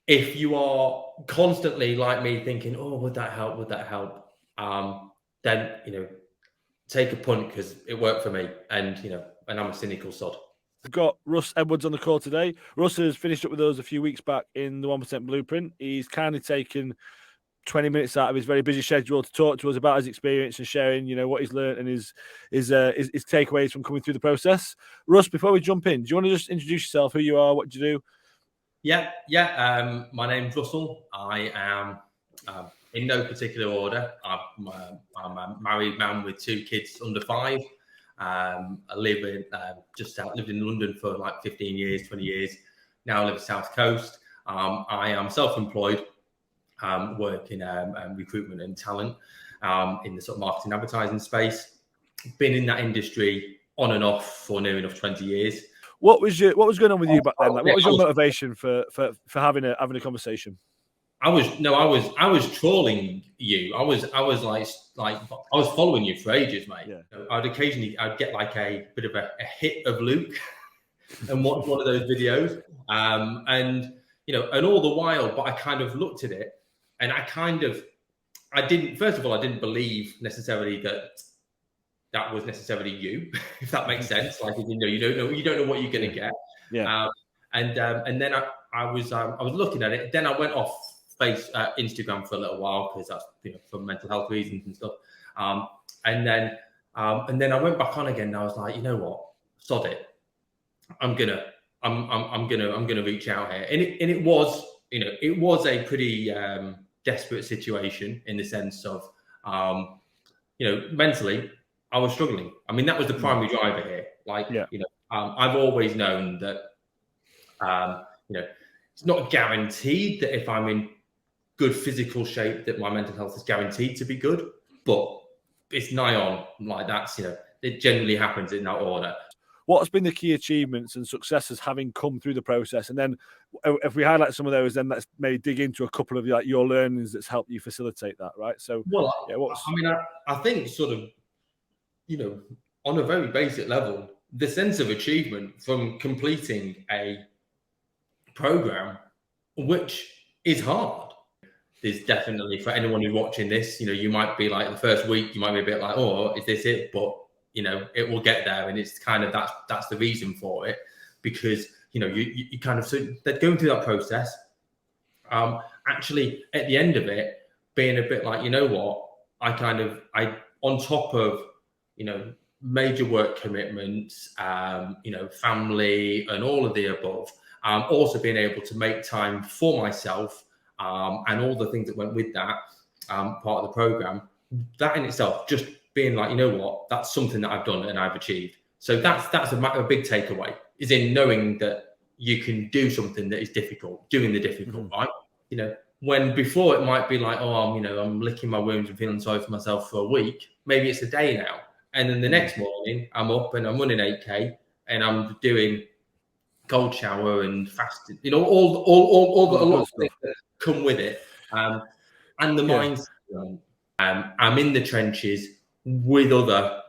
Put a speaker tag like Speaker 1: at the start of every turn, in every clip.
Speaker 1: if you are constantly like me thinking, oh, would that help? Would that help? Then, take a punt because it worked for me, and I'm a cynical sod.
Speaker 2: We've got Russ Edwards on the call today. Russ has finished up with us a few weeks back in the 1% Blueprint. He's kindly taken 20 minutes out of his very busy schedule to talk to us about his experience and sharing, what he's learned and his takeaways from coming through the process. Russ, before we jump in, do you want to just introduce yourself, who you are, what do you do?
Speaker 1: Yeah. My name's Russell. I am in no particular order. I'm a married man with 2 kids under 5. I live in lived in London for like 15 years, 20 years. Now I live South Coast. I am self-employed, work in recruitment and talent in the sort of marketing advertising space. Been in that industry on and off for near enough 20 years.
Speaker 2: What was going on with you back then? Like, what was your motivation for having a conversation?
Speaker 1: I was trolling you. I was following you for ages, mate.
Speaker 2: Yeah.
Speaker 1: I'd get like a bit of a hit of Luke and watch one of those videos. And all the while, but I kind of looked at it and I didn't believe necessarily that was necessarily you, if that makes sense. Like, you don't know what you're going to get.
Speaker 2: Yeah.
Speaker 1: And then I was looking at it. Then I went off Instagram for a little while because that's for mental health reasons and stuff. And then I went back on again. And I was like, you know what, sod it. I'm gonna reach out here. And it was a pretty desperate situation in the sense of mentally I was struggling. I mean, that was the primary driver here. I've always known that it's not guaranteed that if I'm in good physical shape that my mental health is guaranteed to be good, but it's nigh on. Like, that's it generally happens in that order.
Speaker 2: What's been the key achievements and successes having come through the process? And then if we highlight some of those, then let's maybe dig into a couple of your learnings that's helped you facilitate that, right? So,
Speaker 1: I think sort of, on a very basic level, the sense of achievement from completing a program, which is hard. There's definitely, for anyone who's watching this, you might be like the first week, you might be a bit like, oh, is this it? But it will get there, and it's kind of that's the reason for it, because you kind of, so they're going through that process. Actually, at the end of it, being a bit like, I on top of major work commitments, family and all of the above, also being able to make time for myself, and all the things that went with that part of the program, that in itself, just being like, that's something that I've done and I've achieved. So that's a big takeaway, is in knowing that you can do something that is difficult, doing the difficult, right? When before it might be like, oh, I'm licking my wounds and feeling sorry for myself for a week. Maybe it's a day now. And then the next morning I'm up and I'm running 8K and I'm doing cold shower and fasting, all the a lot of things that come with it. And the mindset, I'm in the trenches with other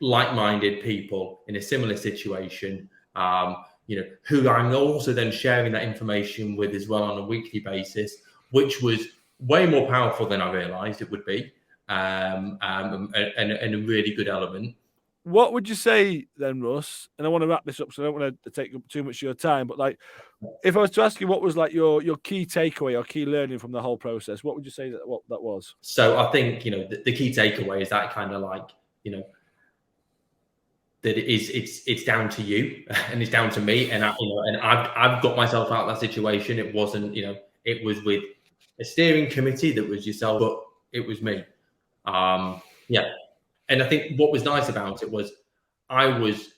Speaker 1: like-minded people in a similar situation, who I'm also then sharing that information with as well on a weekly basis, which was way more powerful than I realized it would be, and a really good element.
Speaker 2: What would you say then, Russ? And I want to wrap this up, so I don't want to take up too much of your time, but like, if I was to ask you what was like your key takeaway or key learning from the whole process, what would you say that was?
Speaker 1: So I think, the key takeaway is that kind of like, that it's down to you and it's down to me. And I've got myself out of that situation. It wasn't, it was with a steering committee that was yourself, but it was me. And I think what was nice about it was I was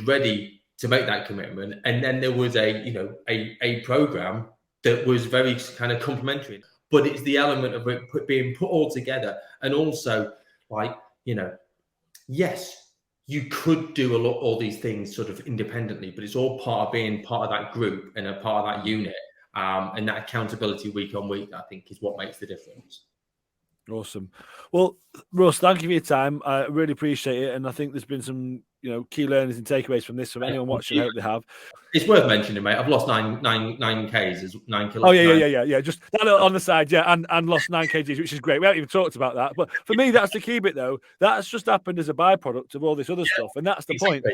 Speaker 1: ready to make that commitment. And then there was a program that was very kind of complementary, but it's the element of it being put all together. And also, like, yes, you could do all these things sort of independently, but it's all part of being part of that group and a part of that unit. And that accountability week on week, I think, is what makes the difference.
Speaker 2: Awesome. Well, Russ, thank you for your time. I really appreciate it. And I think there's been some, key learnings and takeaways from this. From anyone watching, I hope they have.
Speaker 1: It's worth mentioning, mate. I've lost 9 Ks, 9 kilos.
Speaker 2: Oh yeah. Just that on the side, yeah, and lost 9 kgs, which is great. We haven't even talked about that, but for me, that's the key bit, though. That's just happened as a byproduct of all this other stuff, and that's the point.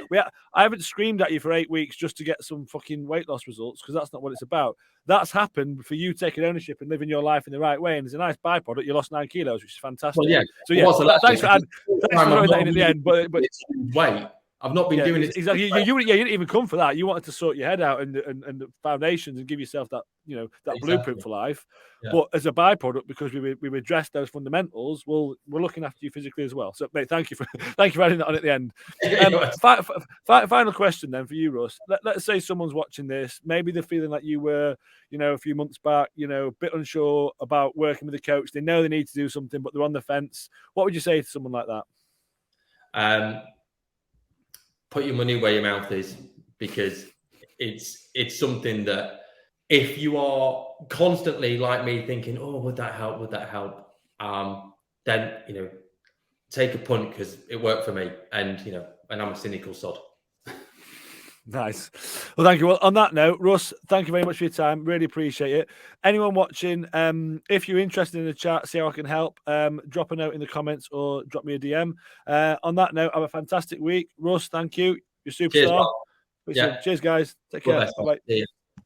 Speaker 2: I haven't screamed at you for 8 weeks just to get some fucking weight loss results, because that's not what it's about. That's happened for you taking ownership and living your life in the right way, and as a nice byproduct, you lost 9 kilos, which is fantastic.
Speaker 1: Well, yeah.
Speaker 2: So yeah, thanks for throwing that in at the end. But
Speaker 1: weight. I've not been doing it.
Speaker 2: Exactly. You didn't even come for that. You wanted to sort your head out and the foundations and give yourself that, that blueprint for life. Yeah. But as a byproduct, because we've addressed those fundamentals, we're looking after you physically as well. So, mate, thank you for adding that on at the end. Final question then for you, Russ. Let's say someone's watching this. Maybe they're feeling like you were, a few months back, a bit unsure about working with a coach. They know they need to do something, but they're on the fence. What would you say to someone like that?
Speaker 1: Put your money where your mouth is, because it's something that if you are constantly like me thinking, oh, would that help? Then, take a punt, because it worked for me, and I'm a cynical sod.
Speaker 2: Nice. Well, thank you. Well, on that note, Russ, thank you very much for your time. Really appreciate it. Anyone watching, if you're interested in the chat, see how I can help, drop a note in the comments or drop me a DM. On that note, have a fantastic week. Russ, thank you. You're a superstar.
Speaker 1: Cheers,
Speaker 2: Cheers, guys. Take care. Bye.